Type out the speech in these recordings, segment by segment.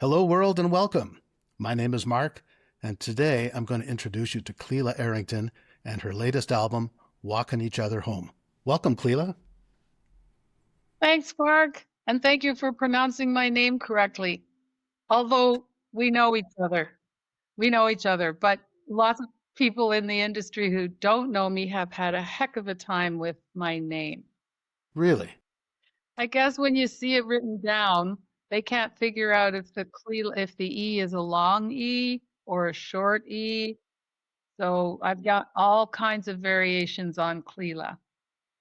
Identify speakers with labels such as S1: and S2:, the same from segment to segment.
S1: Hello, world, and welcome. My name is Mark, and today I'm going to introduce you to Clela Errington and her latest album, Walking Each Other Home. Welcome, Clela.
S2: Thanks, Mark, and thank you for pronouncing my name correctly. Although we know each other, but lots of people in the industry who don't know me have had a heck of a time with my name.
S1: Really?
S2: I guess when you see it written down, they can't figure out if the E is a long E or a short E. So I've got all kinds of variations on Clela.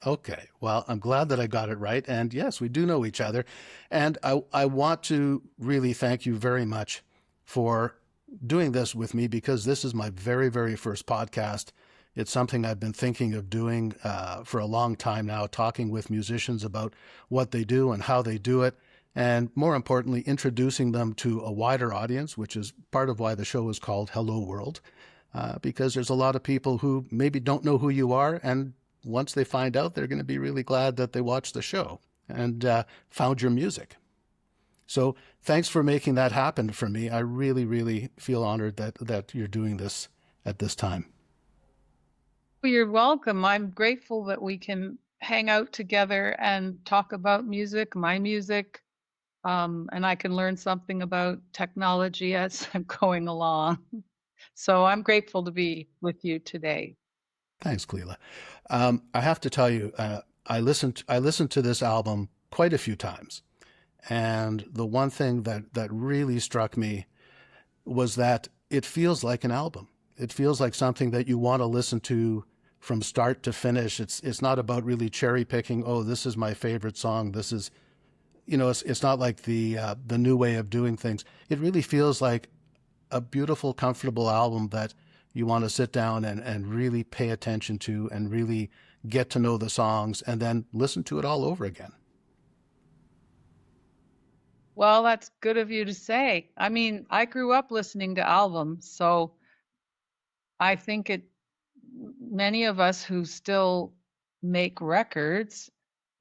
S1: Okay. Well, I'm glad that I got it right. And yes, we do know each other. And I want to really thank you very much for doing this with me because this is my very, very first podcast. It's something I've been thinking of doing for a long time now, talking with musicians about what they do and how they do it. And more importantly, introducing them to a wider audience, which is part of why the show is called Hello World, because there's a lot of people who maybe don't know who you are, and once they find out, they're going to be really glad that they watched the show and found your music. So thanks for making that happen for me. I really, really feel honored that you're doing this at this time.
S2: Well, you're welcome. I'm grateful that we can hang out together and talk about music, my music, and I can learn something about technology as I'm going along. So I'm grateful to be with you today.
S1: Thanks, Clela. I have to tell you, I listened to this album quite a few times, and the one thing that really struck me was that it feels like an album. It feels like something that you want to listen to from start to finish. It's not about really cherry picking. Oh, this is my favorite song. This is, it's not like the new way of doing things. It really feels like a beautiful, comfortable album that you want to sit down and really pay attention to and really get to know the songs and then listen to it all over again.
S2: Well, that's good of you to say. I mean, I grew up listening to albums, so I think many of us who still make records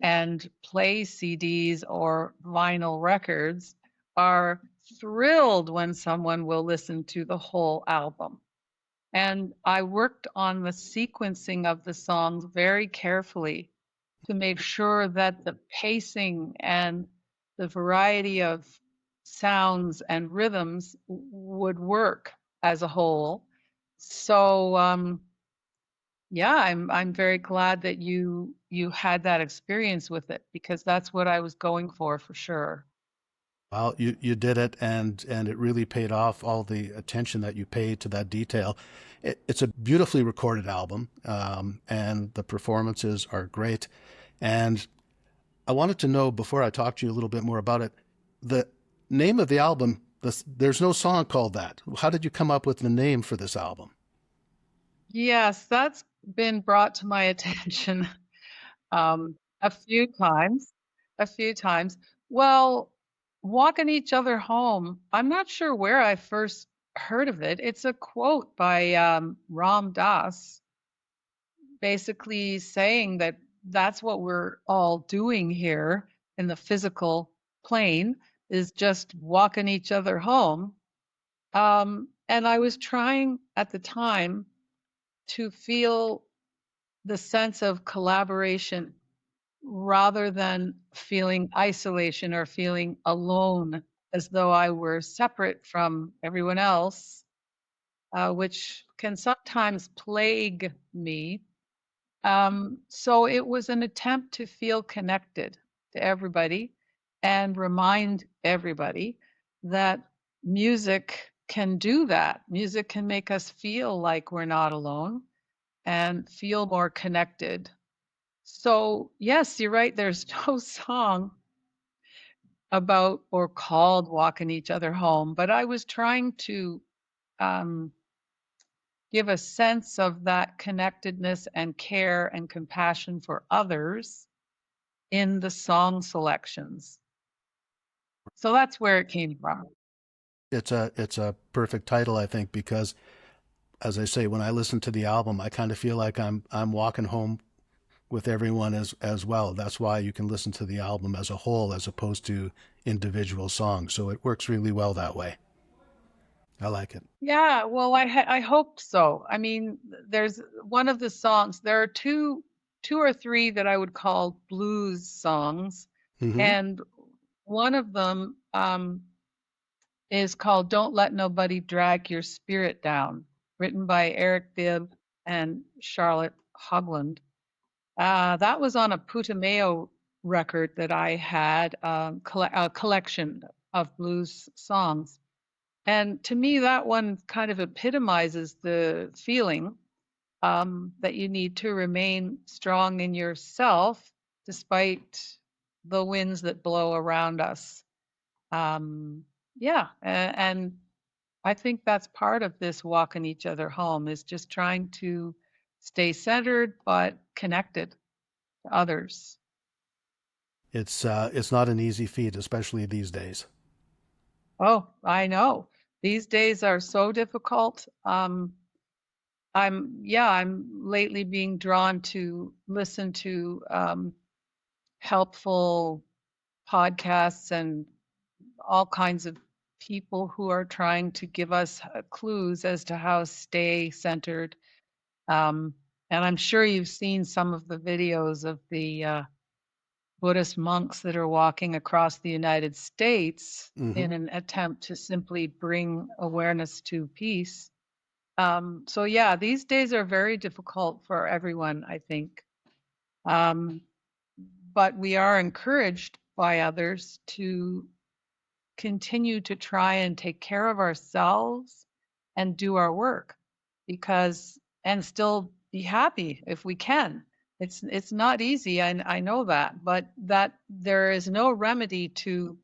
S2: and play CDs or vinyl records are thrilled when someone will listen to the whole album. And I worked on the sequencing of the songs very carefully to make sure that the pacing and the variety of sounds and rhythms would work as a whole. So yeah, I'm very glad that you had that experience with it because that's what I was going for sure.
S1: Well, you did it, and it really paid off. All the attention that you paid to that detail. It's a beautifully recorded album, and the performances are great. And I wanted to know before I talk to you a little bit more about it, the name of the album. There's no song called that. How did you come up with the name for this album?
S2: Yes, that's been brought to my attention a few times, a few times. Well, walking each other home. I'm not sure where I first heard of it. It's a quote by Ram Dass, basically saying that that's what we're all doing here in the physical plane is just walking each other home. And I was trying at the time to feel the sense of collaboration rather than feeling isolation or feeling alone as though I were separate from everyone else, which can sometimes plague me. So it was an attempt to feel connected to everybody and remind everybody that music can do that. Music can make us feel like we're not alone and feel more connected. So, yes, you're right. There's no song about or called Walking Each Other Home, but I was trying to um, give a sense of that connectedness and care and compassion for others in the song selections. So that's where it came from.
S1: It's a perfect title, I think, because as I say, when I listen to the album, I kind of feel like I'm walking home with everyone as well. That's why you can listen to the album as a whole as opposed to individual songs. So it works really well that way. I like it.
S2: Yeah, well, I hope so. I mean, there's one of the songs. There are two or three that I would call blues songs,
S1: Mm-hmm.
S2: and one of them is called "Don't Let Nobody Drag Your Spirit Down," written by Eric Bibb and Charlotte Hogland. That was on a Putumayo record that I had, a collection of blues songs. And to me, that one kind of epitomizes the feeling that you need to remain strong in yourself despite the winds that blow around us. Um, yeah, and I think that's part of this walking each other home is just trying to stay centered but connected to others.
S1: It's not an easy feat, especially these days.
S2: Oh, I know. These days are so difficult. I'm lately being drawn to listen to helpful podcasts and all kinds of people who are trying to give us clues as to how to stay centered. Um, and I'm sure you've seen some of the videos of the Buddhist monks that are walking across the United States
S1: Mm-hmm.
S2: in an attempt to simply bring awareness to peace. So yeah, these days are very difficult for everyone, I think. Um, but we are encouraged by others to continue to try and take care of ourselves and do our work because and still be happy if we can. It's not easy, I know that, but that there is no remedy to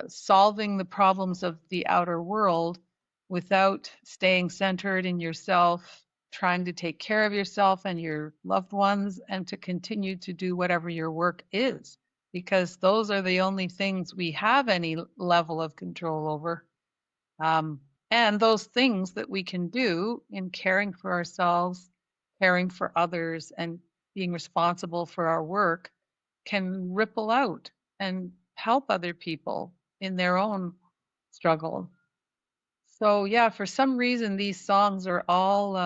S2: solving the problems of the outer world without staying centered in yourself, trying to take care of yourself and your loved ones, and to continue to do whatever your work is, because those are the only things we have any level of control over. Um, and those things that we can do in caring for ourselves, caring for others, and being responsible for our work can ripple out and help other people in their own struggle. So, yeah, for some reason, these songs are all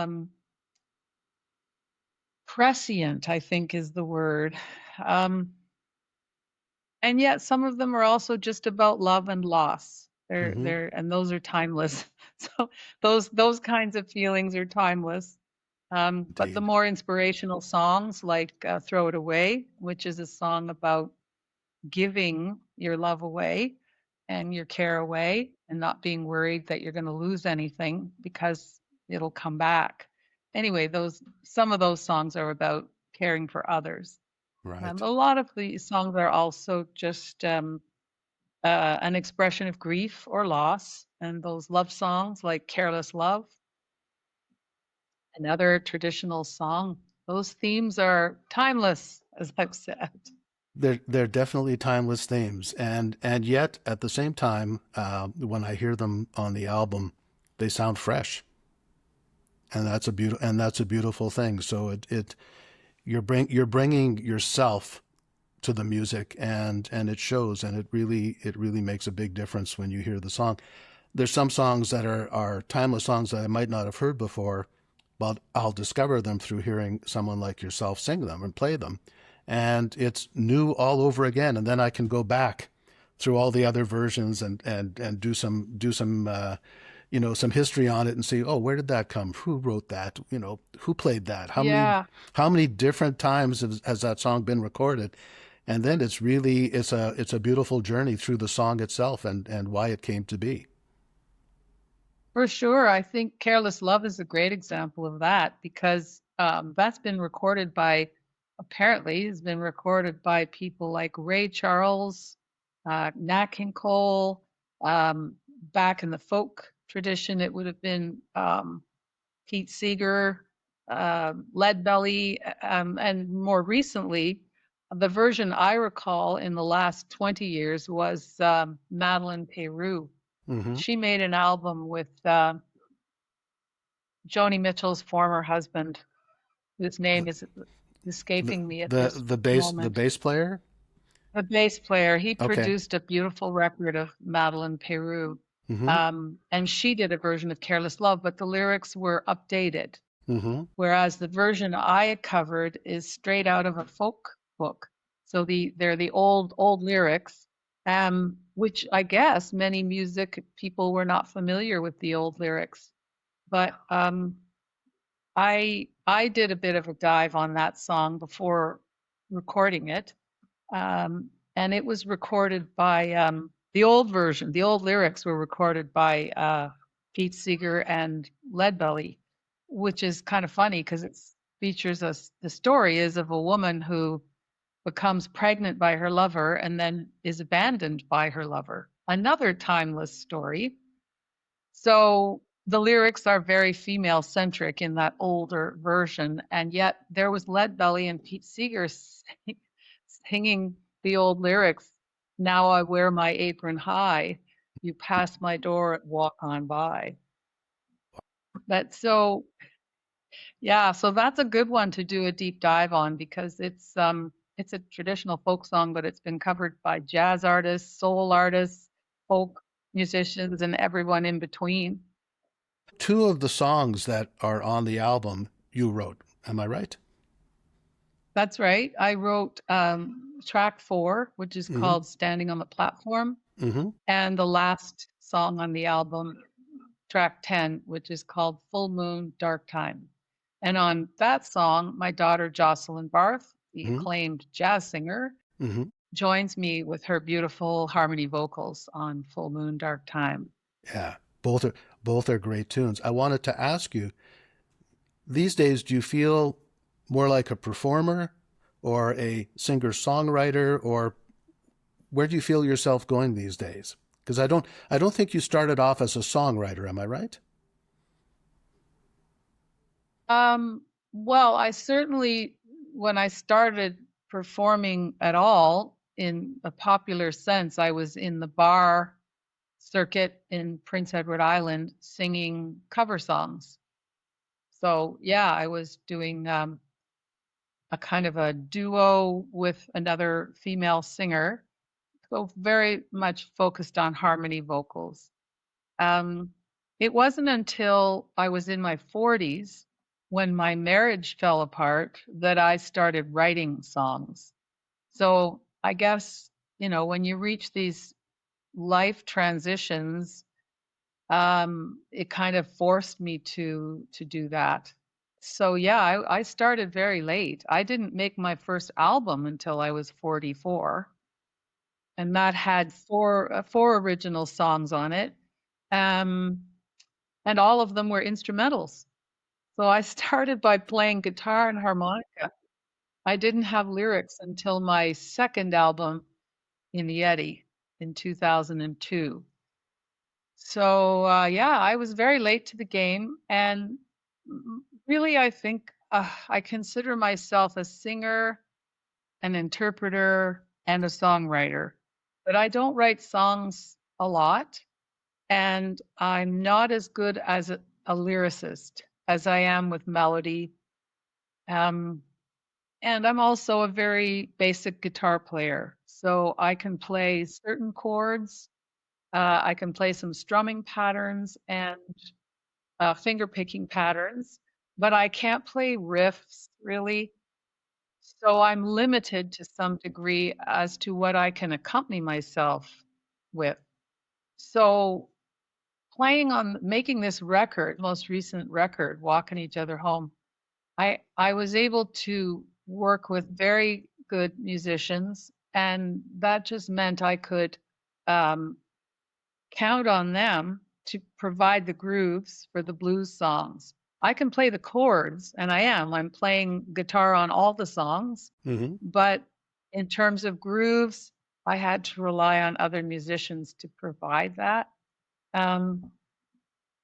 S2: prescient, I think is the word. Um, and yet some of them are also just about love and loss.
S1: Mm-hmm.
S2: And those are timeless. So those kinds of feelings are timeless. But the
S1: Indeed.
S2: more inspirational songs like "Throw It Away," which is a song about giving your love away and your care away, and not being worried that you're going to lose anything because it'll come back. Anyway, those some of those songs are about caring for others.
S1: Right.
S2: A lot of the songs are also just an expression of grief or loss. And those love songs like Careless Love, another traditional song, those themes are timeless, as I've said.
S1: They're definitely timeless themes, and yet at the same time, when I hear them on the album, they sound fresh, and that's a beautiful thing. So you're bringing yourself to the music, and it shows, and it really makes a big difference when you hear the song. There's some songs that are timeless songs that I might not have heard before, but I'll discover them through hearing someone like yourself sing them and play them. And it's new all over again. And then I can go back through all the other versions and do some some history on it and see, oh, where did that come? Who wrote that? Who played that?
S2: Yeah,
S1: How many different times has that song been recorded? And then it's a beautiful journey through the song itself and why it came to be.
S2: for sure. I think Careless Love is a great example of that because that's been recorded by, apparently, has been recorded by people like Ray Charles, Nat King Cole. Um, Back in the folk tradition, it would have been Pete Seeger, Leadbelly, and more recently, the version I recall in the last 20 years was Madeline Peru.
S1: Mm-hmm.
S2: She made an album with Joni Mitchell's former husband, whose name is escaping me at
S1: The
S2: this
S1: the bass the
S2: moment.
S1: bass player?
S2: The bass player, he
S1: Okay.
S2: produced a beautiful record of Madeline Peru.
S1: Mm-hmm.
S2: And she did a version of Careless Love, but the lyrics were updated.
S1: Mm-hmm.
S2: Whereas the version I covered is straight out of a folk book. So they're the old lyrics, which I guess many music people were not familiar with the old lyrics. But I did a bit of a dive on that song before recording it, and it was recorded by the old version. The old lyrics were recorded by Pete Seeger and Leadbelly, which is kind of funny because it features us. The story is of a woman who becomes pregnant by her lover and then is abandoned by her lover. Another timeless story. So the lyrics are very female centric in that older version, and yet there was Leadbelly and Pete Seeger singing the old lyrics. Now I wear my apron high. You pass my door, walk on by. That's so, yeah, so that's a good one to do a deep dive on because it's a traditional folk song, but it's been covered by jazz artists, soul artists, folk musicians, and everyone in between.
S1: Two of the songs that are on the album you wrote. Am I right?
S2: That's right. I wrote track 4, which is
S1: Mm-hmm.
S2: called Standing on the Platform,
S1: Mm-hmm.
S2: and the last song on the album, track 10, which is called Full Moon, Dark Time. And on that song, my daughter Jocelyn Barth, the
S1: Mm-hmm.
S2: acclaimed jazz singer,
S1: Mm-hmm.
S2: joins me with her beautiful harmony vocals on Full Moon, Dark Time.
S1: Yeah. Both are great tunes. I wanted to ask you, these days, do you feel more like a performer or a singer-songwriter, or where do you feel yourself going these days? Because I don't think you started off as a songwriter, am I right?
S2: Um, well, I certainly, when I started performing at all in a popular sense, I was in the bar circuit in Prince Edward Island singing cover songs. So, yeah, I was doing a kind of a duo with another female singer. So, very much focused on harmony vocals. Um, it wasn't until I was in my 40s when my marriage fell apart that I started writing songs. So I guess, when you reach these life transitions, it kind of forced me to do that. So yeah, I started very late. I didn't make my first album until I was 44, and that had four original songs on it. Um, and all of them were instrumentals. So I started by playing guitar and harmonica. I didn't have lyrics until my second album in Yeti in 2002. So yeah, I was very late to the game, and really, I think I consider myself a singer, an interpreter, and a songwriter. But I don't write songs a lot. And I'm not as good as a lyricist as I am with melody. Um, and I'm also a very basic guitar player. So I can play certain chords, I can play some strumming patterns and finger picking patterns, but I can't play riffs really. So I'm limited to some degree as to what I can accompany myself with. So playing on making this record, most recent record, Walking Each Other Home, I was able to work with very good musicians, and that just meant I could um, count on them to provide the grooves for the blues songs. I can play the chords, and I am. I'm playing guitar on all the songs,
S1: Mm-hmm.
S2: but in terms of grooves, I had to rely on other musicians to provide that. Um,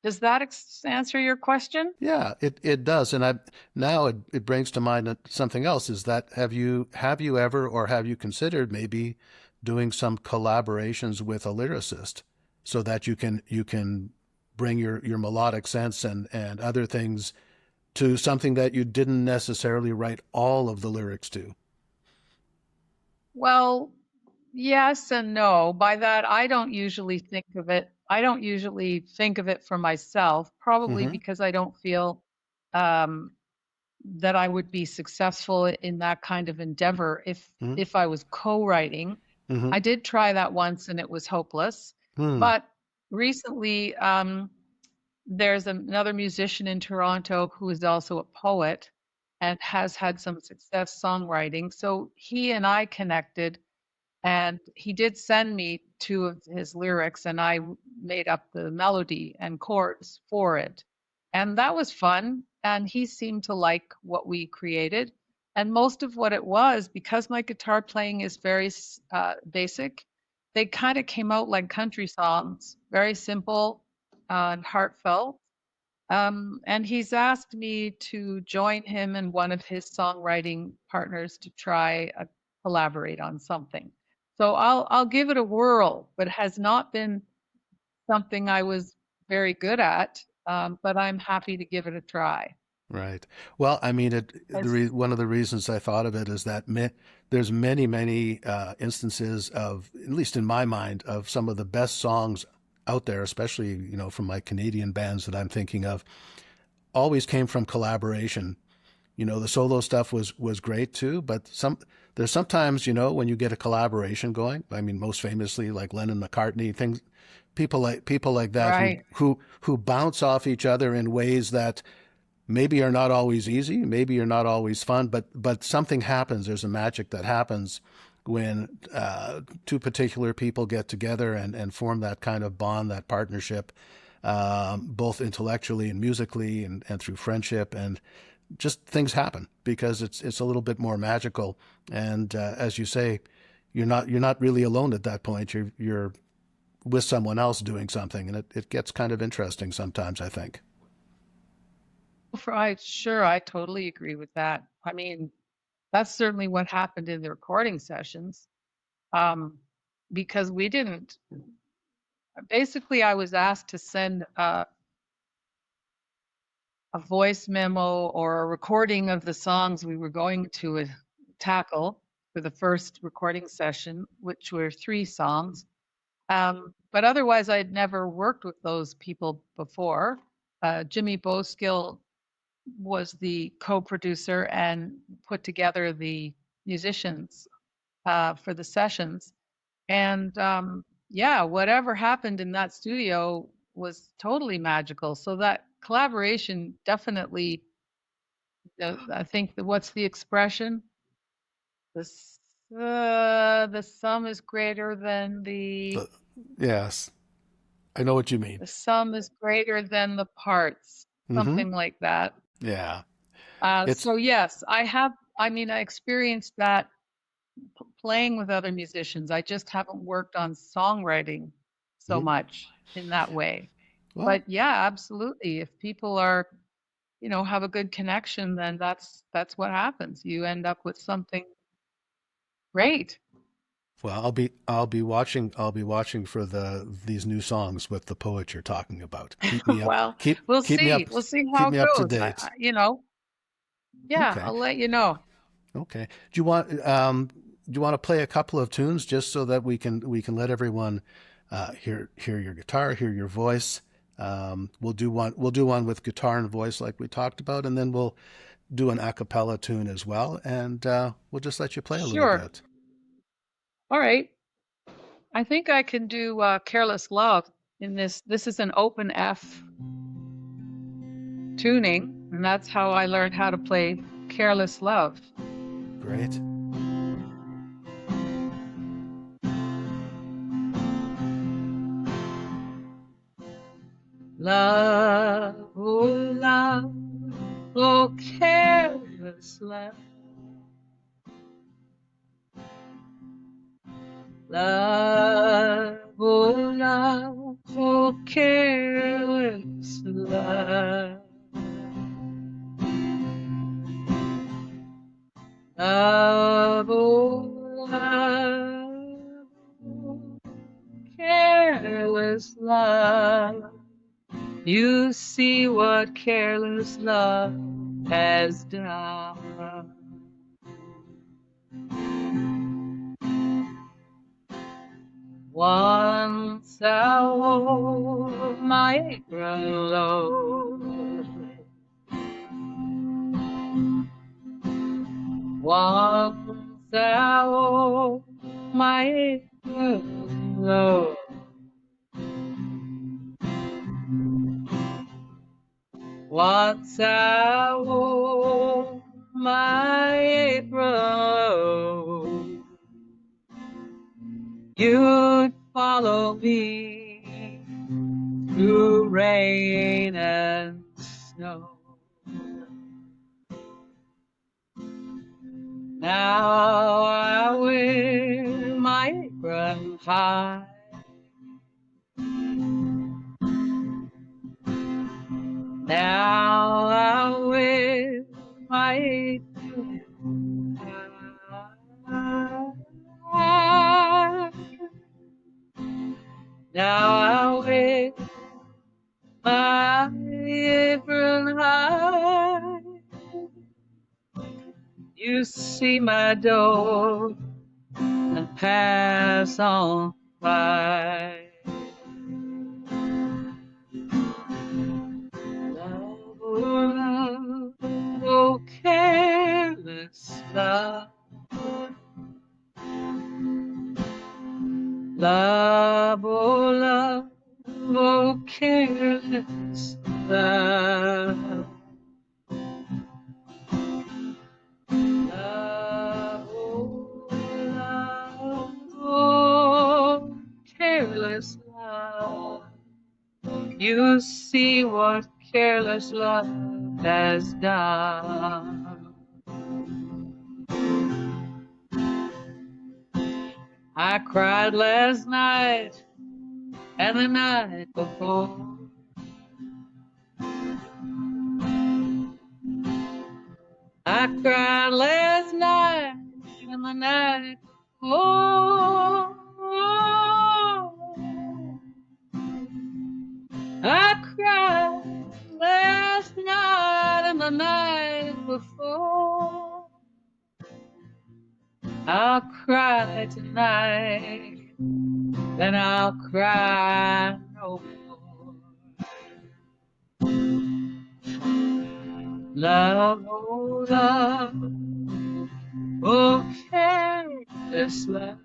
S2: does that answer your question?
S1: Yeah, it does, and now it brings to mind something else. Is that have you ever or have you considered maybe doing some collaborations with a lyricist so that you can bring your melodic sense and other things to something that you didn't necessarily write all of the lyrics to?
S2: Well, yes and no. By that, I don't usually think of it for myself, probably
S1: Mm-hmm.
S2: because I don't feel um, that I would be successful in that kind of endeavor
S1: Mm-hmm.
S2: if I was co-writing.
S1: Mm-hmm.
S2: I did try that once and it was hopeless.
S1: Mm.
S2: But recently, there's another musician in Toronto who is also a poet and has had some success songwriting. So he and I connected, and he did send me two of his lyrics, and I made up the melody and chords for it. And that was fun. And he seemed to like what we created. And most of what it was, because my guitar playing is very basic, they kind of came out like country songs, very simple and heartfelt. And he's asked me to join him and one of his songwriting partners to try collaborate on something. So I'll give it a whirl, but it has not been something I was very good at. But I'm happy to give it a try.
S1: Right. Well, I mean,
S2: As
S1: one of the reasons I thought of it is that there's many, many instances of, at least in my mind, of some of the best songs out there, especially, from my Canadian bands that I'm thinking of, always came from collaboration. The solo stuff was great too, but there's sometimes, when you get a collaboration going. I mean, most famously like Lennon McCartney, things, people like that
S2: right.
S1: who bounce off each other in ways that maybe are not always easy, maybe are not always fun, but something happens. There's a magic that happens when two particular people get together and form that kind of bond, that partnership, both intellectually and musically and through friendship, and just things happen because it's a little bit more magical. And as you say, you're not really alone at that point. You're with someone else doing something, and it gets kind of interesting sometimes, I think.
S2: I totally agree with that. I mean, that's certainly what happened in the recording sessions. Um, because we didn't, basically, I was asked to send a voice memo or a recording of the songs we were going to tackle for the first recording session, which were 3 songs. But otherwise, I'd never worked with those people before. Jimmy Boskill was the co-producer and put together the musicians for the sessions. And yeah, whatever happened in that studio was totally magical. So that collaboration definitely, I think what's the expression? The sum is greater than
S1: The, yes, I know what you mean.
S2: the sum is greater than the parts,
S1: Mm-hmm.
S2: something like that.
S1: Yeah,
S2: So
S1: it's
S2: yes, I mean, I experienced that playing with other musicians. I just haven't worked on songwriting so
S1: mhm.
S2: much in that way.
S1: Well,
S2: But yeah, absolutely. If people are, have a good connection, then that's what happens. You end up with something great.
S1: I'll be watching for these new songs with the poet you're talking about. Keep me up.
S2: Well,
S1: Keep
S2: we'll
S1: keep me
S2: see.
S1: up.
S2: We'll see
S1: Keep
S2: how it
S1: me up to
S2: goes.
S1: date.
S2: Yeah,
S1: Okay.
S2: I'll let you know.
S1: Okay. Do you want to play a couple of tunes just so that we can let everyone hear your guitar, hear your voice. We'll do one with guitar and voice like we talked about, and then we'll do an a cappella tune as well, and we'll just let you play a little
S2: Sure.
S1: bit.
S2: All right. I think I can do Careless Love in this. This is an open F tuning, and that's how I learned how to play Careless Love.
S1: Great.
S2: Love, oh love, oh careless love. Love, oh love, oh careless love. Love, oh love, oh careless love. You see what careless love has done. Once I wore my apron low, once I wore my apron low. Once I wore my apron low, you'd follow me through rain and snow. Now I wear my apron high, now I wear my apron high. Now I wear my apron high. You see my door and pass on by. Love, oh love, oh careless love. Love, oh love, oh careless love. Love, oh love, oh careless love. You see what careless love has done. I cried last night and the night before. I cried last night and the night before. I cried last night and the night before. I'll cry tonight, then I'll cry no more. Love, oh love, oh careless love.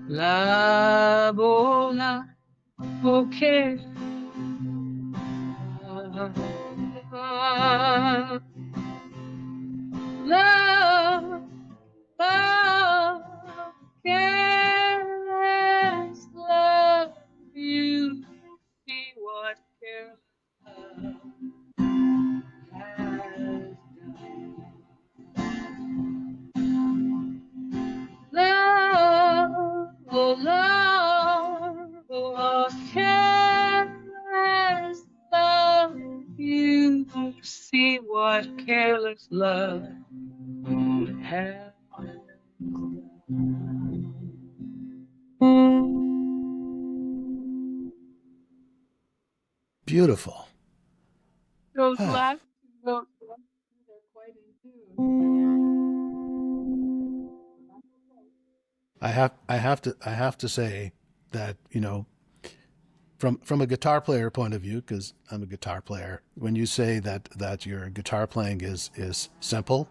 S2: Love, oh love, oh careless love. Love, love, careless love. You see what careless love has done. Love, oh love, oh careless love. You see what careless love has done.
S1: Beautiful.
S2: Those
S1: Ah,
S2: last two notes are quite in tune.
S1: I have to say that, from a guitar player point of view, because I'm a guitar player, when you say that your guitar playing is simple,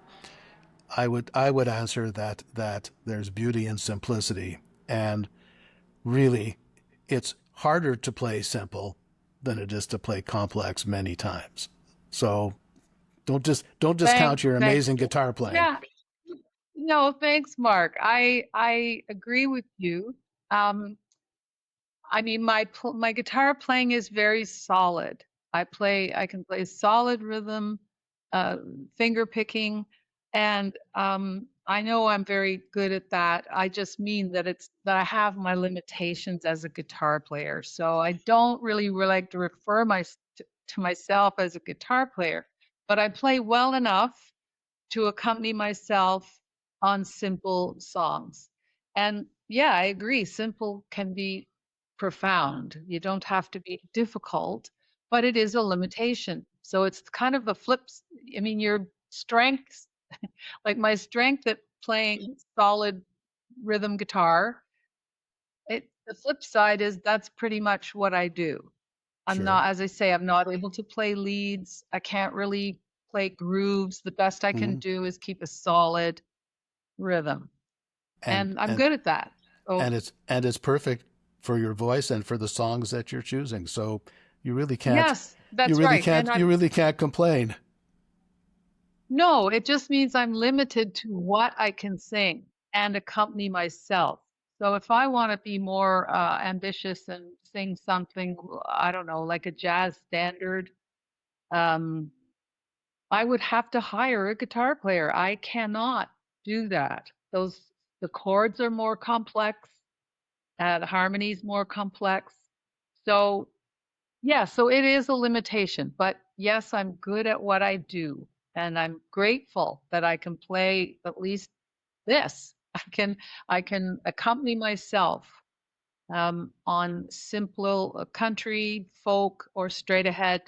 S1: I would answer that there's beauty in simplicity, and really, it's harder to play simple than it is to play complex many times. So don't
S2: Thanks,
S1: discount your
S2: thanks.
S1: amazing guitar playing.
S2: Yeah, no, thanks, Mark. I agree with you. Um, I mean, my guitar playing is very solid. I can play solid rhythm, uh, finger picking, and I know I'm very good at that. I just mean that it's that I have my limitations as a guitar player. So I don't really like to refer to myself as a guitar player, but I play well enough to accompany myself on simple songs. And yeah, I agree. Simple can be profound. You don't have to be difficult. but it is a limitation. So it's kind of the flips. I mean, your strengths, like my strength at playing solid rhythm guitar, the flip side is that's pretty much what I do. I'm
S1: Sure.
S2: not, as I say, I'm not able to play leads. I can't really play grooves. The best I can
S1: Hmm.
S2: do is keep a solid rhythm.
S1: And
S2: And I'm
S1: and
S2: good at that. So,
S1: and it's perfect for your voice and for the songs that you're choosing. So you really can't
S2: yes, that's right. And
S1: you
S2: I'm
S1: really can't complain.
S2: no, it just means I'm limited to what I can sing and accompany myself. So if I want to be more ambitious and sing something, I don't know, like a jazz standard, um, I would have to hire a guitar player. I cannot do that. The chords are more complex, the harmony's more complex. So yeah, so it is a limitation, but yes, I'm good at what I do, and I'm grateful that I can play at least this. I can accompany myself on simple country, folk, or straight ahead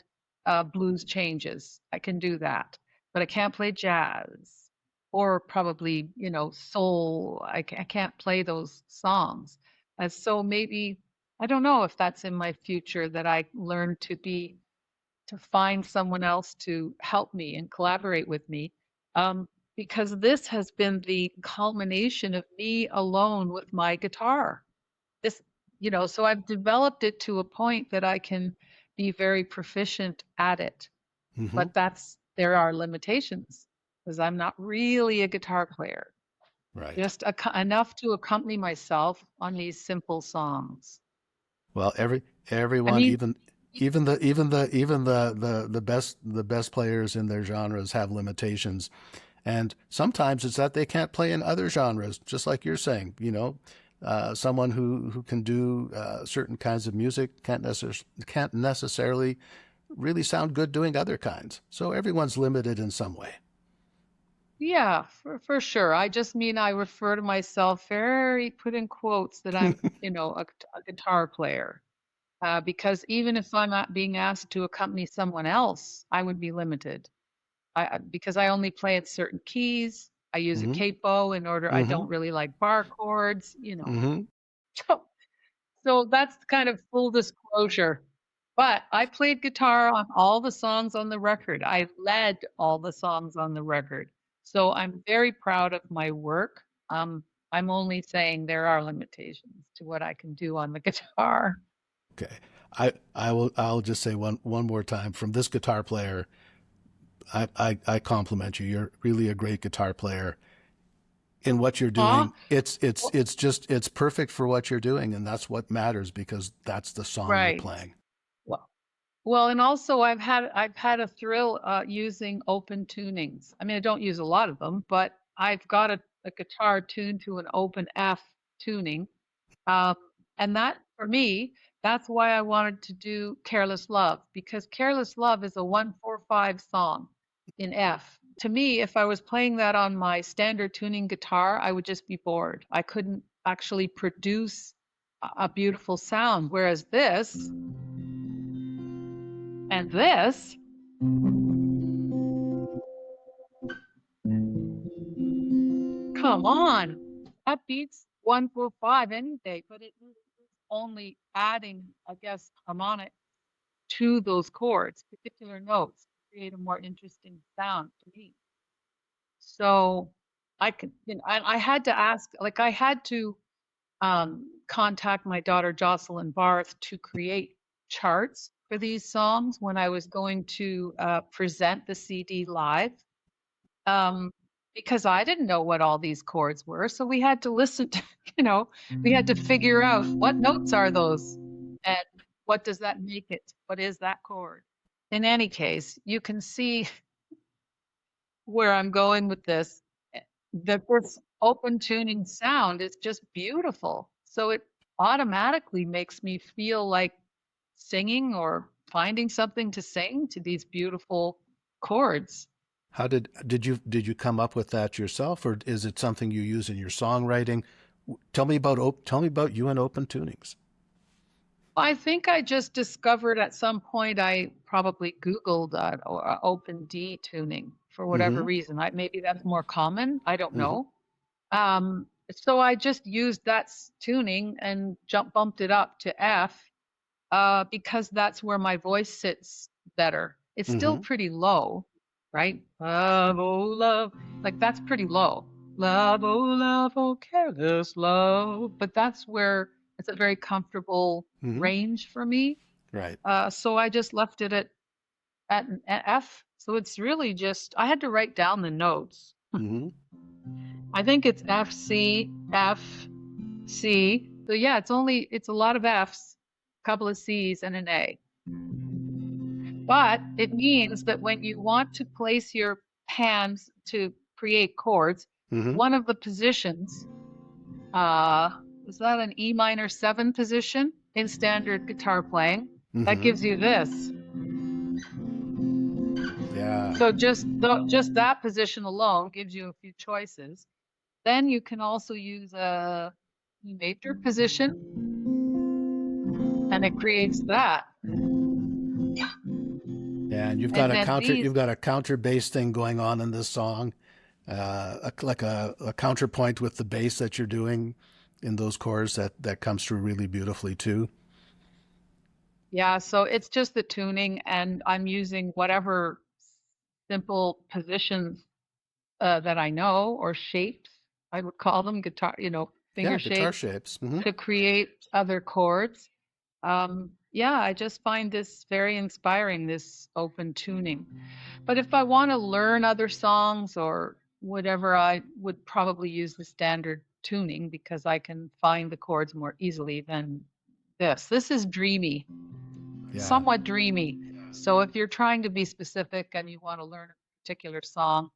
S2: blues changes. I can do that, but I can't play jazz or probably, soul. I can't play those songs. And so maybe, I don't know if that's in my future that I learn to find someone else to help me and collaborate with me. Because this has been the culmination of me alone with my guitar this so I've developed it to a point that I can be very proficient at it,
S1: Hmm.
S2: but there are limitations because I'm not really a guitar player,
S1: Right.
S2: just enough to accompany myself on these simple songs.
S1: Well,
S2: I
S1: everyone,
S2: mean,
S1: the best players in their genres have limitations, and sometimes it's that they can't play in other genres, just like you're saying. Someone who can do certain kinds of music can't necessarily really sound good doing other kinds. So everyone's limited in some way.
S2: yeah, for sure. I just mean I refer to myself very put in quotes that I'm, a guitar player. Because even if I'm not being asked to accompany someone else, I would be limited. Because I only play at certain keys. I use a
S1: Hmm.
S2: capo in order. I
S1: Hmm.
S2: don't really like bar chords.
S1: Hmm.
S2: So, so that's kind of full disclosure. But I played guitar on all the songs on the record. I led all the songs on the record. So I'm very proud of my work. I'm only saying there are limitations to what I can do on the guitar.
S1: Okay. I'll just say one more time from this guitar player. I compliment you. You're really a great guitar player in what you're
S2: Huh?
S1: doing. It's perfect for what you're doing, and that's what matters because that's the song you're
S2: Right.
S1: playing.
S2: Well, well, and also I've had a thrill using open tunings. I mean, I don't use a lot of them, but I've got a guitar tuned to an open F tuning. Um, and that for me, that's why I wanted to do Careless Love, because Careless Love is a 1-4-5 song in F. To me, if I was playing that on my standard tuning guitar, I would just be bored. I couldn't actually produce a beautiful sound. Whereas this and this, come on, that beats 1-4-5 any day, but it is only adding, I guess, harmonic to those chords, particular notes, to create a more interesting sound to me. So I could, I had to ask, like I had to contact my daughter Jocelyn Barth to create charts for these songs when I was going to present the CD live. Um, because I didn't know what all these chords were. So we had to listen to, we had to figure out what notes are those and what does that make it? What is that chord? In any case, you can see where I'm going with this. That this open tuning sound is just beautiful. So it automatically makes me feel like singing or finding something to sing to these beautiful chords.
S1: How did you come up with that yourself, or is it something you use in your songwriting? Tell me about you and open tunings.
S2: I think I just discovered at some point I probably Googled open D tuning for whatever
S1: Mm-hmm.
S2: reason. Maybe that's more common. I don't
S1: Mm-hmm.
S2: know. So I just used that tuning and bumped it up to F because that's where my voice sits better. It's still
S1: Mm-hmm.
S2: pretty low, right? Love, oh love, like that's pretty low. Love, oh careless love. But that's where it's a very comfortable
S1: Mm-hmm.
S2: range for me.
S1: Right.
S2: So I just left it at an F. So it's really just I had to write down the notes.
S1: Mm-hmm.
S2: I think it's F C F C. So yeah, it's a lot of Fs, a couple of C's and an A. But it means that when you want to place your hands to create chords,
S1: Mm-hmm.
S2: one of the positions, uh, is that an E minor 7 position in standard guitar playing? That
S1: Mm-hmm.
S2: gives you this.
S1: Yeah.
S2: So just that position alone gives you a few choices. Then you can also use a E major position, and it creates that.
S1: Yeah, and
S2: And then
S1: you've
S2: these,
S1: got a counter bass thing going on in this song, like a counterpoint with the bass that you're doing in those chords that comes through really beautifully too.
S2: yeah, so it's just the tuning, and I'm using whatever simple positions that I know, or shapes, I would call them guitar,
S1: Yeah,
S2: finger
S1: guitar
S2: shapes
S1: shapes. Hmm.
S2: to create other chords. Yeah, I just find this very inspiring, this open tuning. But if I want to learn other songs or whatever, I would probably use the standard tuning because I can find the chords more easily than this. This is dreamy,
S1: Yeah,
S2: somewhat dreamy. So if you're trying to be specific and you want to learn a particular song,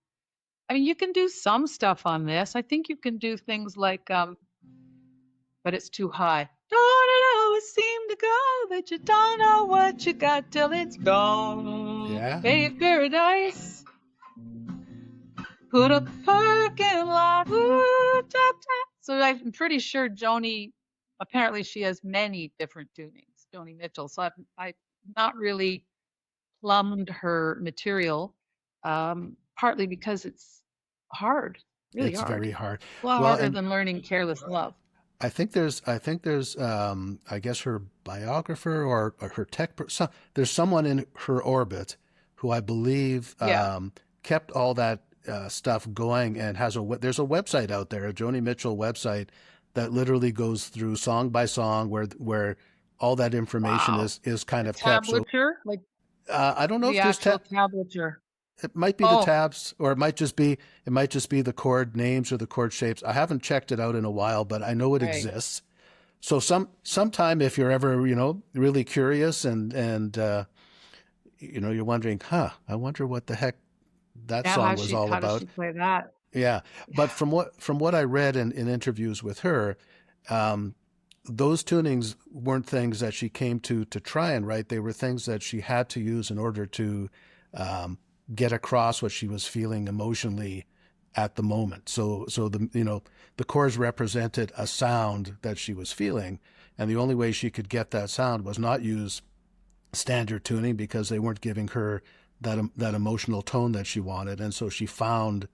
S2: I mean, you can do some stuff on this. I think you can do things like, but it's too high. Don't it always seem to go that you don't know what you got till it's gone?
S1: yeah,
S2: Pave paradise, put up a parking lot. Ooh, tap, tap. So I'm pretty sure Joni, apparently she has many different tunings, Joni Mitchell. So I've not really plumbed her material, partly because it's hard, really
S1: it's
S2: hard.
S1: very hard.
S2: A lot
S1: Well,
S2: harder
S1: and
S2: than learning Careless Love.
S1: I think there's, I guess her biographer or her there's someone in her orbit who I believe
S2: Yeah.
S1: kept all that stuff going and there's a website out there, a Joni Mitchell website that literally goes through song by song where all that information
S2: Wow.
S1: is kind
S2: A
S1: of kept. So
S2: tablature, like
S1: I don't know
S2: the
S1: if there's
S2: actual tablature.
S1: it might be the
S2: Oh,
S1: tabs, or it might just be the chord names or the chord shapes. I haven't checked it out in a while, but I know it
S2: right.
S1: exists. So sometime if you're ever really curious and you're wondering, I wonder what the heck that
S2: Yeah,
S1: song was all
S2: how does
S1: about.
S2: she play that?
S1: Yeah, but from what I read in interviews with her, um, those tunings weren't things that she came to try and write. They were things that she had to use in order to um, get across what she was feeling emotionally at the moment. So the chords represented a sound that she was feeling, and the only way she could get that sound was not use standard tuning because they weren't giving her that emotional tone that she wanted, and so she found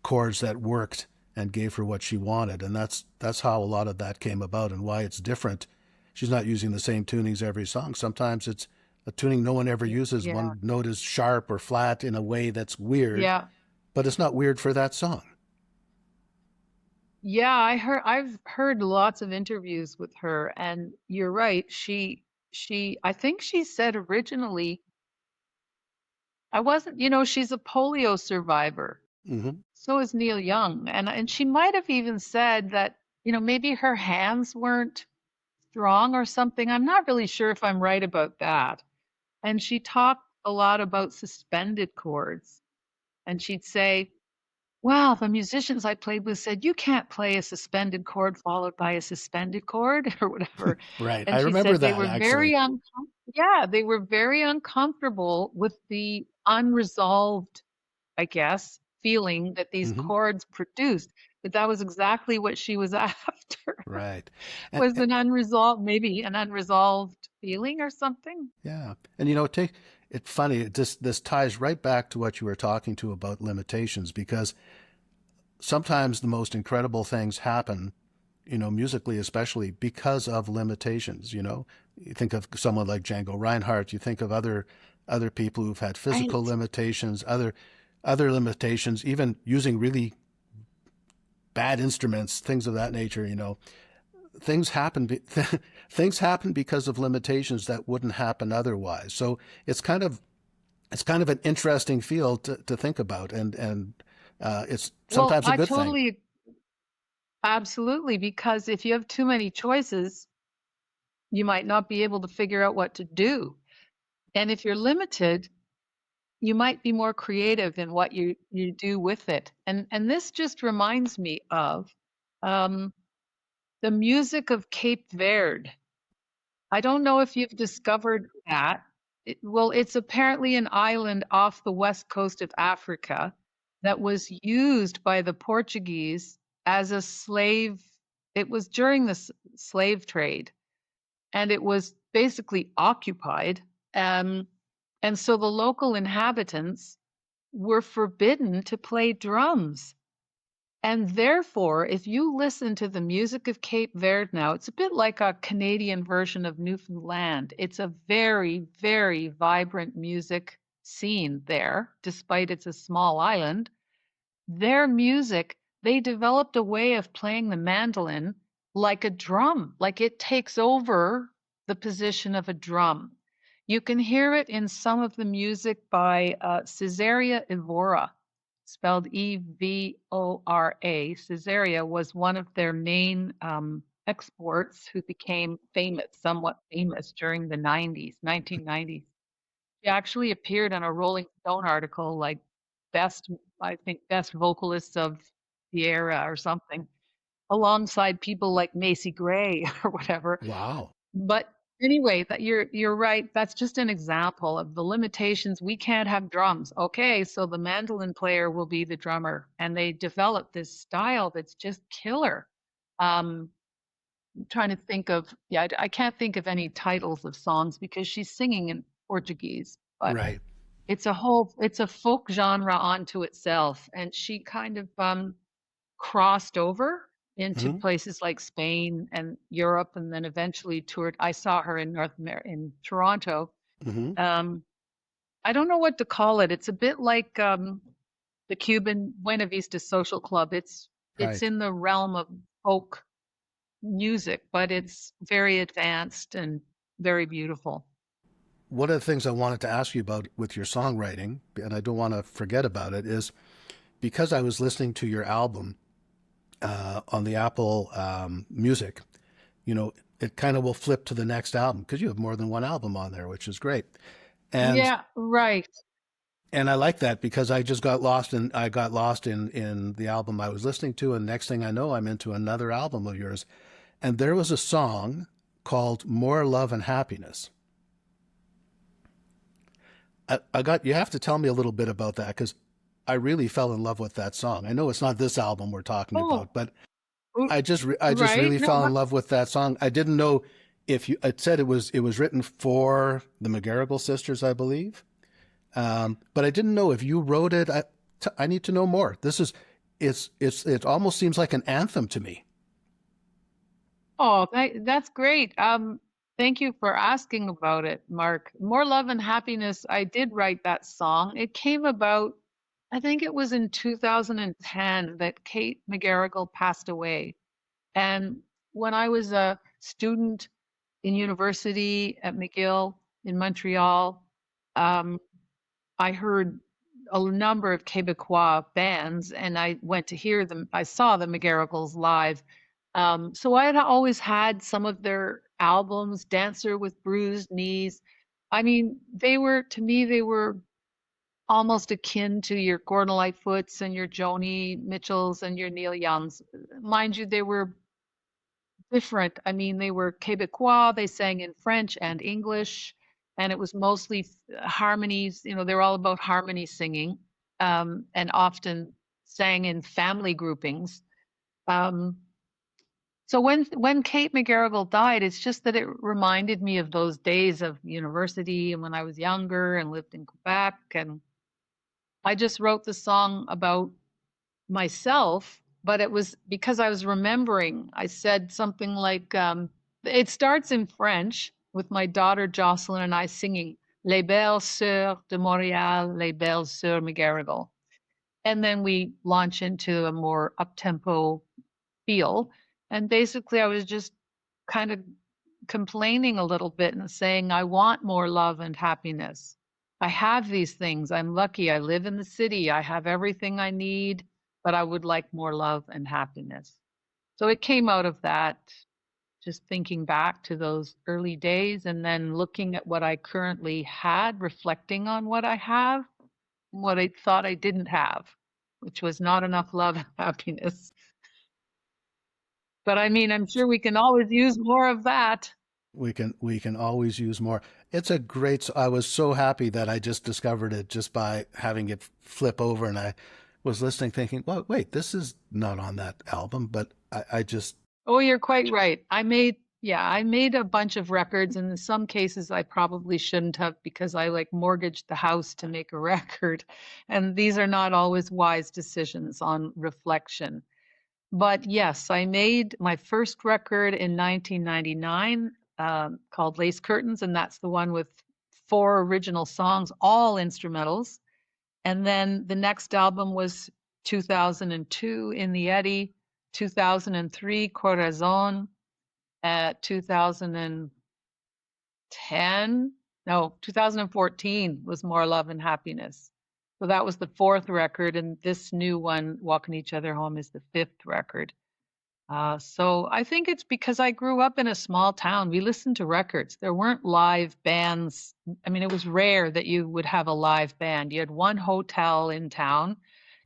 S1: chords that worked and gave her what she wanted, and that's how a lot of that came about and why it's different. She's not using the same tunings every song. Sometimes it's a tuning no one ever uses.
S2: Yeah.
S1: One note is sharp or flat in a way that's weird,
S2: Yeah.
S1: but it's not weird for that song.
S2: Yeah, I've heard lots of interviews with her, and you're right. I think she said originally, I wasn't, she's a polio survivor.
S1: Hmm.
S2: So is Neil Young. And she might have even said that, maybe her hands weren't strong or something. I'm not really sure if I'm right about that. And she talked a lot about suspended chords. And she'd say, well, the musicians I played with said, you can't play a suspended chord followed by a suspended chord or whatever.
S1: Right. I
S2: And she
S1: remember
S2: said they
S1: that
S2: were
S1: actually.
S2: yeah, they were very uncomfortable with the unresolved, I guess, feeling that these
S1: Hmm.
S2: chords produced. that was exactly what she was after.
S1: Right. And,
S2: Was an unresolved, maybe an unresolved feeling or something.
S1: yeah. And take it funny, this ties right back to what you were talking to about limitations, because sometimes the most incredible things happen, musically especially, because of limitations. You think of someone like Django Reinhardt, you think of other people who've had physical
S2: Right.
S1: limitations, other limitations, even using really bad instruments, things of that nature. Things happen things happen because of limitations that wouldn't happen otherwise. So it's kind of an interesting field to think about, and it's
S2: Well,
S1: sometimes a
S2: I
S1: good thing.
S2: totally, absolutely, because if you have too many choices, you might not be able to figure out what to do. And if you're limited, you might be more creative in what you do with it. And this just reminds me of um, the music of Cape Verde. I don't know if you've discovered that. Well, it's apparently an island off the west coast of Africa that was used by the Portuguese as a slave. It was during the slave trade, and it was basically occupied. Um, and so the local inhabitants were forbidden to play drums. And therefore, if you listen to the music of Cape Verde now, it's a bit like a Canadian version of Newfoundland. It's a very, very vibrant music scene there, despite it's a small island. Their music, they developed a way of playing the mandolin like a drum, like it takes over the position of a drum. You can hear it in some of the music by Caesarea Evora, spelled Evora. Caesarea was one of their main exports who became famous, somewhat famous during the 1990s. She actually appeared on a Rolling Stone article like best, I think, best vocalists of the era or something, alongside people like Macy Gray or whatever.
S1: Wow.
S2: But anyway, that you're right. That's just an example of the limitations. We can't have drums. Okay, so the mandolin player will be the drummer, and they develop this style that's just killer. I'm trying to think of, yeah, I can't think of any titles of songs because she's singing in Portuguese, but
S1: Right.
S2: it's a folk genre onto itself, and she kind of crossed over into
S1: Hmm.
S2: places like Spain and Europe, and then eventually toured. I saw her in North America, in Toronto.
S1: Hmm.
S2: Um, I don't know what to call it. It's a bit like the Cuban Buena Vista Social Club. It's
S1: Right.
S2: in the realm of folk music, but it's very advanced and very beautiful.
S1: One of the things I wanted to ask you about with your songwriting, and I don't want to forget about it, is because I was listening to your album on the Apple Music, it kind of will flip to the next album because you have more than one album on there, which is great. And
S2: Yeah, right.
S1: and I like that because I got lost in the album I was listening to, and next thing I know, I'm into another album of yours. And there was a song called "More Love and Happiness." I got you have to tell me a little bit about that because I really fell in love with that song. I know it's not this album we're talking
S2: Oh,
S1: about, but
S2: r-
S1: I just
S2: right.
S1: really
S2: No,
S1: fell in love with that song. I didn't know if you. It said it was written for the McGarrigle sisters, I believe. But I didn't know if you wrote it. I need to know more. It almost seems like an anthem to me.
S2: oh, that's great. Thank you for asking about it, Mark. More Love and Happiness. I did write that song. It came about, I think it was in 2010 that Kate McGarrigle passed away. And when I was a student in university at McGill in Montreal, um, I heard a number of Quebecois bands, and I went to hear them. I saw the McGarrigles live. So I had always had some of their albums, Dancer with Bruised Knees. I mean, to me, they were almost akin to your Gordon Lightfoots and your Joni Mitchells and your Neil Youngs. Mind you, they were different. I mean, they were Quebecois, they sang in French and English, and it was mostly harmonies. They're all about harmony singing, and often sang in family groupings. Um, so when Kate McGarrigle died, it's just that it reminded me of those days of university and when I was younger and lived in Quebec. And I just wrote the song about myself, but it was because I was remembering. I said something like, it starts in French with my daughter Jocelyn and I singing Les Belles Sœurs de Montréal, Les Belles Sœurs McGarrigle. And then we launch into a more up-tempo feel. And basically, I was just kind of complaining a little bit and saying, I want more love and happiness. I have these things. I'm lucky. I live in the city. I have everything I need, but I would like more love and happiness. So it came out of that, just thinking back to those early days and then looking at what I currently had, reflecting on what I have, what I thought I didn't have, which was not enough love and happiness. But I mean, I'm sure we can always use more of that.
S1: We can always use more. It's a great. I was so happy that I just discovered it just by having it flip over, and I was listening, thinking, "Well, wait, this is not on that album." But I just
S2: Oh, you're quite right. I made a bunch of records, and in some cases I probably shouldn't have because I like mortgaged the house to make a record. And these are not always wise decisions on reflection. But yes, I made my first record in 1999 called Lace Curtains, and that's the one with four original songs, all instrumentals. And then the next album was 2002 In the Eddy, 2003 Corazon, 2010, no, 2014 was More Love and Happiness. So that was the fourth record, and this new one, Walking Each Other Home, is the fifth record. So I think it's because I grew up in a small town. We listened to records. There weren't live bands. I mean, it was rare that you would have a live band. You had one hotel in town.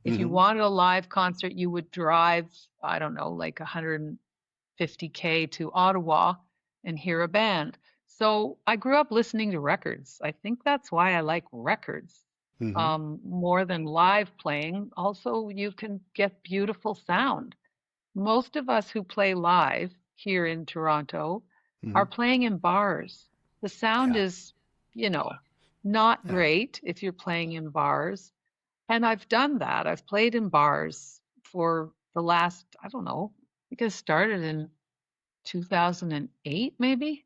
S2: If you
S1: mhm.
S2: wanted a live concert, you would drive, I don't know, like 150K to Ottawa and hear a band. So I grew up listening to records. I think that's why I like records
S1: Mhm.
S2: more than live playing. Also, you can get beautiful sound. Most of us who play live here in Toronto are
S1: Mhm.
S2: playing in bars. The sound
S1: Yeah.
S2: is, you know, not
S1: Yeah.
S2: great if you're playing in bars. And I've done that. I've played in bars for the last, I don't know, I think I started in 2008, maybe.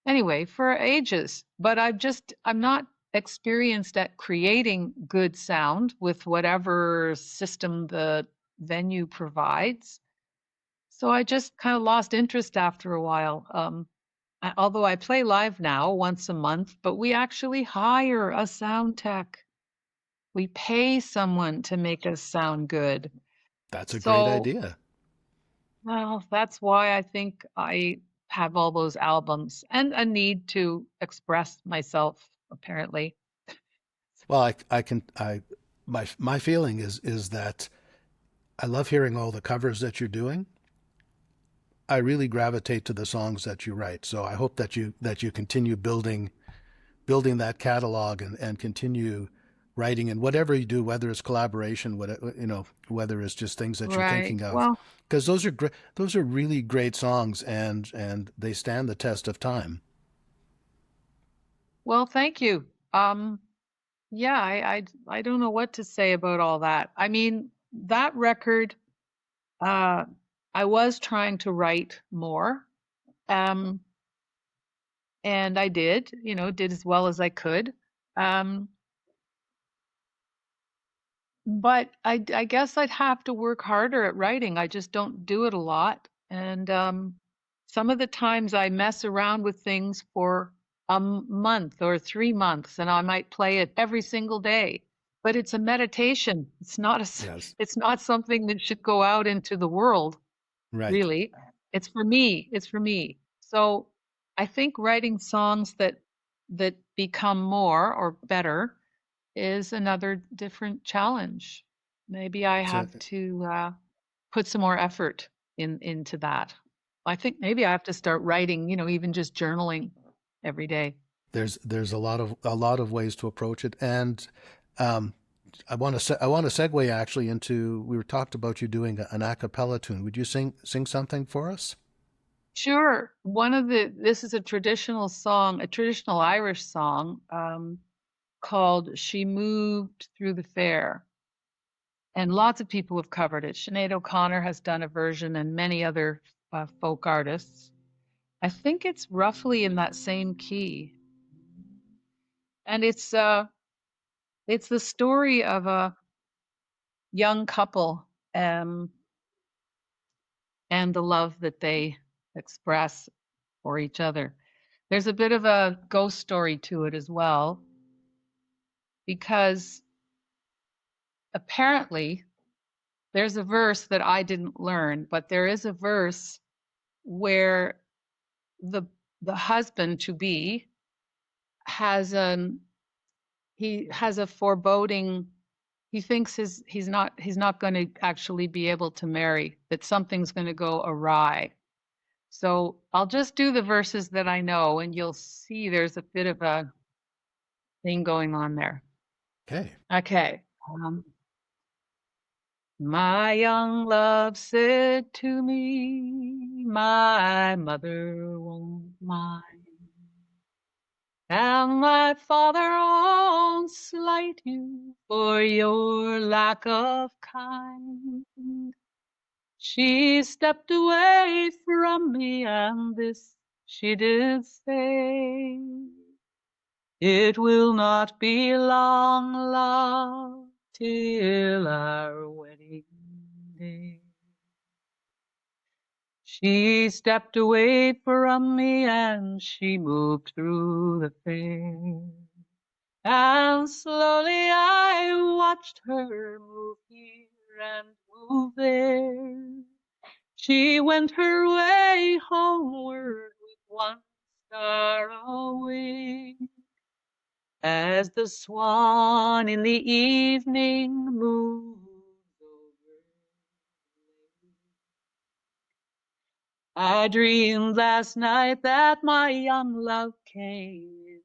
S2: Anyway, for ages. But I'm not experienced at creating good sound with whatever system the venue provides. So I just kind of lost interest after a while. Although I play live now once a month, but we actually hire a sound tech. We pay someone to make us sound good.
S1: That's a great
S2: So,
S1: idea.
S2: well, that's why I think I have all those albums and a need to express myself, apparently.
S1: Well, I can I my feeling is that I love hearing all the covers that you're doing. I really gravitate to the songs that you write. So I hope that you continue building that catalog and continue writing and whatever you do, whether it's collaboration, whether it's just things that you're
S2: Right.
S1: thinking of,
S2: Well,
S1: because those are really great songs and they stand the test of time.
S2: thank you. Yeah, I don't know what to say about all that. I mean, that record, uh, I was trying to write more, um, and I did, did as well as I could. Um, but I guess I'd have to work harder at writing. I just don't do it a lot. And some of the times I mess around with things for a month or 3 months, and I might play it every single day. But it's a meditation.
S1: Yes.
S2: It's not something that should go out into the world,
S1: Right.
S2: really. It's for me. It's for me. So I think writing songs that become more or better is another different challenge. Maybe I
S1: It's a,
S2: have to put some more effort into that. I think maybe I have to start writing, even just journaling every day.
S1: there's a lot of ways to approach it, and um, I want to segue actually into we were talked about you doing an a cappella tune. Would you sing something for us?
S2: Sure. This is a traditional song, a traditional Irish song, called She Moved Through the Fair. And lots of people have covered it. Sinead O'Connor has done a version and many other folk artists. I think it's roughly in that same key. And it's the story of a young couple, um, and the love that they express for each other. There's a bit of a ghost story to it as well, because apparently there's a verse that I didn't learn, but there is a verse where the the husband to be has an he has a foreboding. He thinks he's not going to actually be able to marry, that something's going to go awry. So I'll just do the verses that I know, and you'll see there's a bit of a thing going on there.
S1: Okay.
S2: Okay. Um, my young love said to me, my mother won't mind, and my father won't slight you for your lack of kind. She stepped away from me, and this she did say, it will not be long, love, till our wedding day. She stepped away from me, and she moved through the fair. And slowly I watched her move here and move there. She went her way homeward with one star away. As the swan in the evening moves over the lake. I dreamed last night that my young love came in.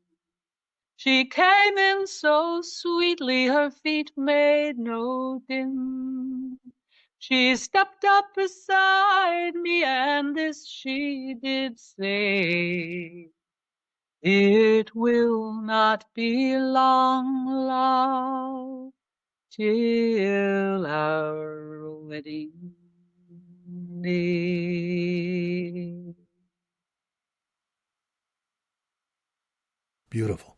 S2: She came in so sweetly, her feet made no din. She stepped up beside me, and this she did say, it will not be long, love, till our wedding day.
S1: Beautiful.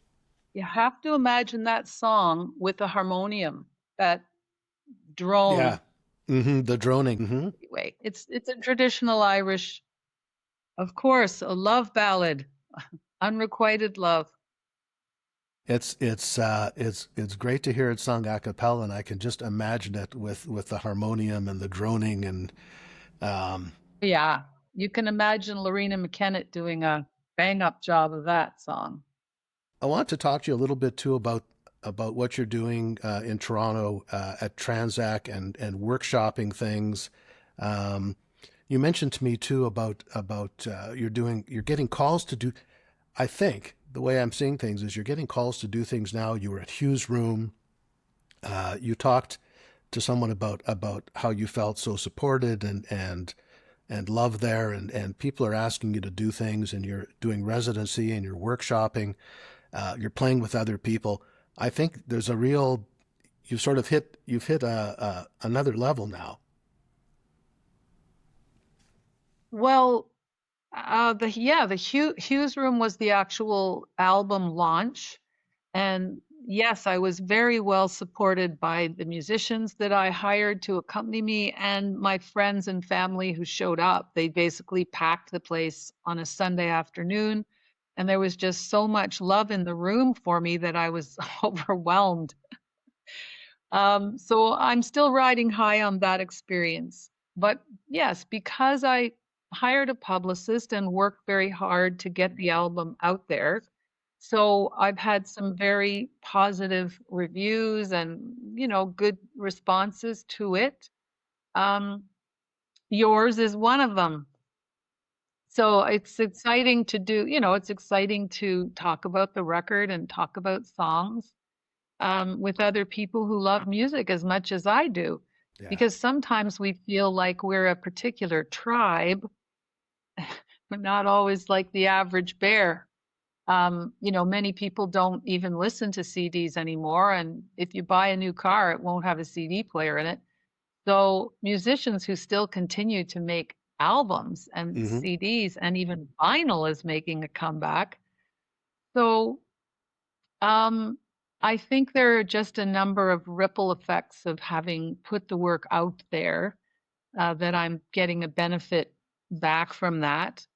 S2: You have to imagine that song with the harmonium, that
S1: Yeah.
S2: drone.
S1: The droning.
S2: Anyway, it's a traditional Irish, of course, a love ballad, unrequited love.
S1: It's great to hear it sung a cappella, and I can just imagine it with the harmonium and the droning and um,
S2: Yeah, you can imagine Lorena McKennitt doing a bang up job of that song.
S1: I want to talk to you a little bit too about what you're doing in Toronto at Transac and workshopping things. Um, you mentioned to me too about you're getting calls to do. I think the way I'm seeing things is you're getting calls to do things now. You were at Hughes Room. You talked to someone about how you felt so supported and loved there, and people are asking you to do things, and you're doing residency and you're workshopping. You're playing with other people. I think there's a real you've hit another level now.
S2: Well, the Hughes Room was the actual album launch. And yes, I was very well supported by the musicians that I hired to accompany me and my friends and family who showed up. They basically packed the place on a Sunday afternoon, and there was just so much love in the room for me that I was overwhelmed. So I'm still riding high on that experience. But yes, because I hired a publicist and worked very hard to get the album out there. So I've had some very positive reviews and, good responses to it. Um, yours is one of them. So it's exciting to do, it's exciting to talk about the record and talk about songs. with other people who love music as much as I do.
S1: Yeah.
S2: Because sometimes we feel like we're a particular tribe, but not always like the average bear. Many people don't even listen to CDs anymore. And if you buy a new car, it won't have a CD player in it. So musicians who still continue to make albums and
S1: Hmm.
S2: CDs and even vinyl is making a comeback. So um, I think there are just a number of ripple effects of having put the work out there that I'm getting a benefit back from that.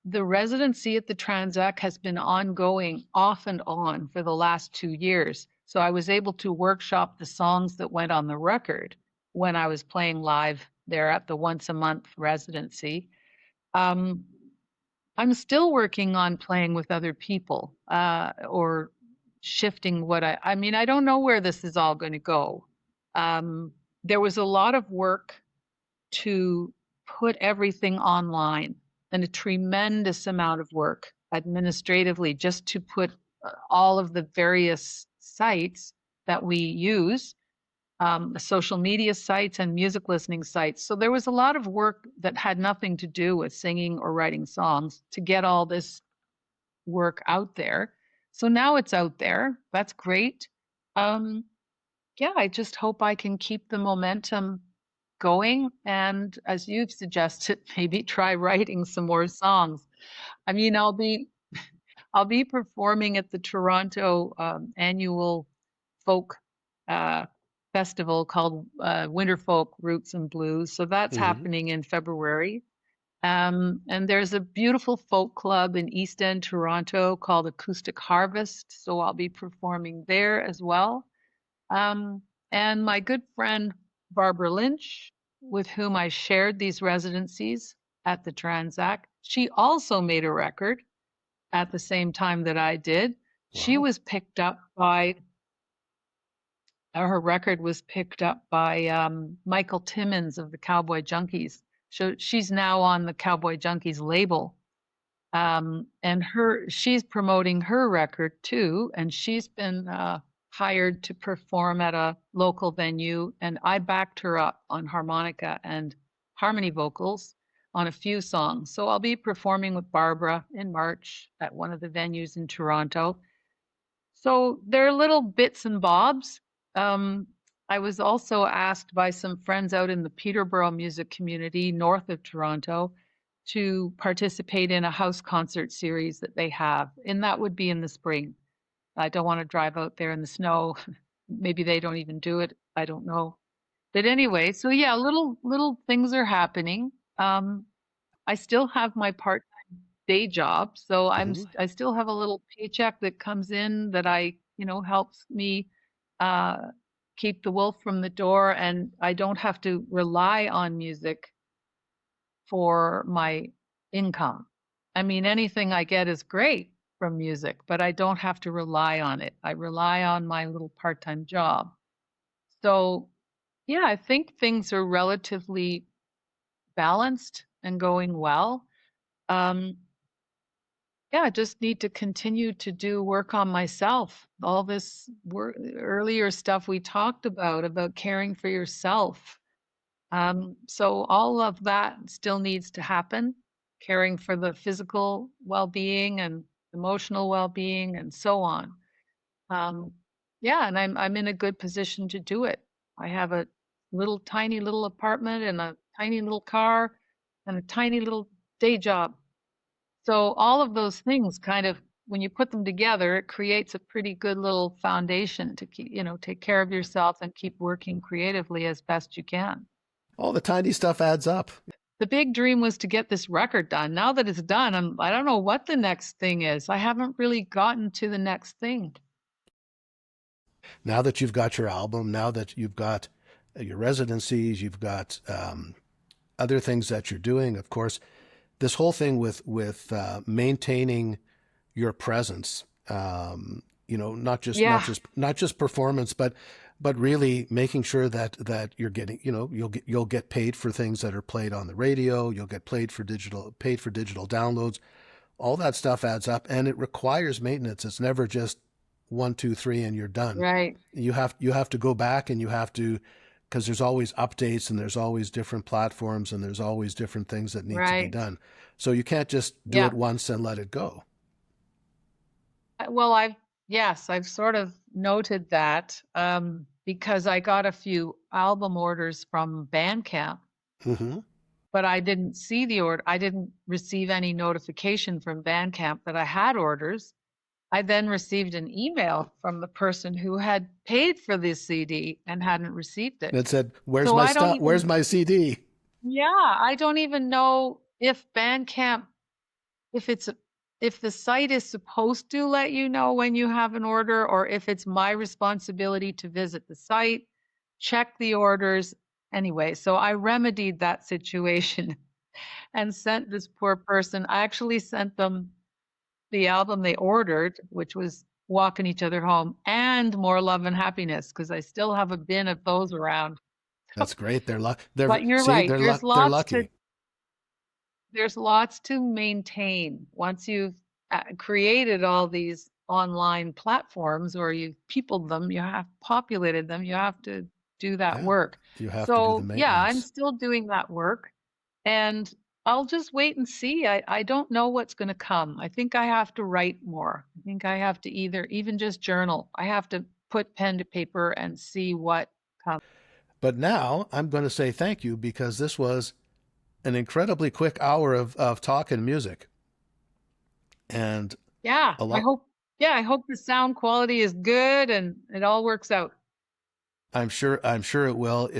S2: The residency at the Transac has been ongoing off and on for the last 2 years. So I was able to workshop the songs that went on the record when I was playing live there at the once a month residency. Um, I'm still working on playing with other people or shifting what I mean, I don't know where this is all going to go. Um, there was a lot of work to put everything online and a tremendous amount of work administratively just to put all of the various sites that we use, social media sites and music listening sites. So there was a lot of work that had nothing to do with singing or writing songs to get all this work out there. So now it's out there. That's great. Um, yeah, I just hope I can keep the momentum going. And as you've suggested, maybe try writing some more songs. I mean, I'll be performing at the Toronto annual folk uh, festival called Winter Folk Roots and Blues. So that's
S1: Hmm.
S2: happening in February. And there's a beautiful folk club in East End, Toronto called Acoustic Harvest. So I'll be performing there as well. Um, and my good friend Barbara Lynch, with whom I shared these residencies at the Transac, she also made a record at the same time that I did. She
S1: Wow.
S2: was picked up by, her record was picked up by Michael Timmons of the Cowboy Junkies. So she's now on the Cowboy Junkies label. And she's promoting her record too, and she's been hired to perform at a local venue, and I backed her up on harmonica and harmony vocals on a few songs. So I'll be performing with Barbara in March at one of the venues in Toronto. So they're little bits and bobs. Um, I was also asked by some friends out in the Peterborough music community north of Toronto to participate in a house concert series that they have, and that would be in the spring. I don't want to drive out there in the snow. Maybe they don't even do it. I don't know. But anyway, so yeah, little things are happening. I still have my part day job. So
S1: Hmm.
S2: I still have a little paycheck that comes in that helps me uh, keep the wolf from the door, and I don't have to rely on music for my income. I mean, anything I get is great from music, but I don't have to rely on it. I rely on my little part-time job. So, yeah, I think things are relatively balanced and going well. Um, Yeah, I just need to continue to do work on myself. All this work, earlier stuff we talked about caring for yourself. So all of that still needs to happen, caring for the physical well-being and emotional well-being and so on. Um, yeah, and I'm in a good position to do it. I have a little tiny little apartment and a tiny little car and a tiny little day job. So all of those things kind of, when you put them together, it creates a pretty good little foundation to keep, take care of yourself and keep working creatively as best you can.
S1: All the tiny stuff adds up.
S2: The big dream was to get this record done. Now that it's done, I don't know what the next thing is. I haven't really gotten to the next thing.
S1: Now that you've got your album, now that you've got your residencies, you've got other things that you're doing. Of course, this whole thing with maintaining your presence, not just
S2: Yeah.
S1: performance, but really making sure that you're getting, you'll get paid for things that are played on the radio. You'll get paid for digital downloads. All that stuff adds up, and it requires maintenance. It's never just one, two, three, and you're done.
S2: Right.
S1: You have to go back and you have to, because there's always updates and there's always different platforms and there's always different things that need to be
S2: Right.
S1: done. So you can't just do
S2: Yeah.
S1: it once and let it go.
S2: Well, I've sort of noted that because I got a few album orders from Bandcamp,
S1: Hmm.
S2: but I didn't see the order. I didn't receive any notification from Bandcamp that I had orders. I then received an email from the person who had paid for this CD and hadn't received it.
S1: It said, "Where's
S2: So
S1: my
S2: I don't
S1: stuff? Where's
S2: even,
S1: my CD?"
S2: yeah, I don't even know if Bandcamp, if it's, if the site is supposed to let you know when you have an order, or if it's my responsibility to visit the site, check the orders. Anyway, so I remedied that situation and sent this poor person, I actually sent them the album they ordered, which was Walking Each Other Home, and More Love and Happiness, because I still have a bin of those around.
S1: That's great. They're
S2: But you're
S1: see,
S2: right.
S1: they're lucky.
S2: There's lots to maintain once you've created all these online platforms, or you've peopled them, you have populated them, you have to do that
S1: Yeah,
S2: work.
S1: you have to do the
S2: So yeah, I'm
S1: maintenance.
S2: still doing that work, and I'll just wait and see. I don't know what's going to come. I think I have to write more. I think I have to either even just journal. I have to put pen to paper and see what comes.
S1: But now I'm going to say thank you because this was an incredibly quick hour of talk and music. And
S2: Yeah,
S1: a lot,
S2: I hope the sound quality is good and it all works out.
S1: I'm sure it will.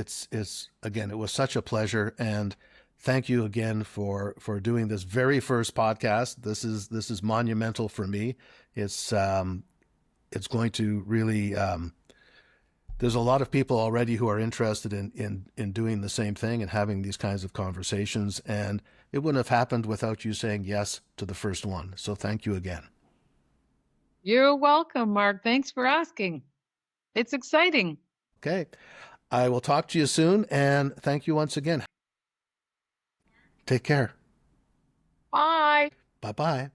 S1: Again, it was such a pleasure. And thank you again for doing this very first podcast. This is monumental for me. It's going to really, there's a lot of people already who are interested in doing the same thing and having these kinds of conversations. And it wouldn't have happened without you saying yes to the first one. So thank you again.
S2: You're welcome, Mark. Thanks for asking. It's exciting.
S1: Okay. I will talk to you soon. And thank you once again. Take care.
S2: Bye.
S1: Bye bye.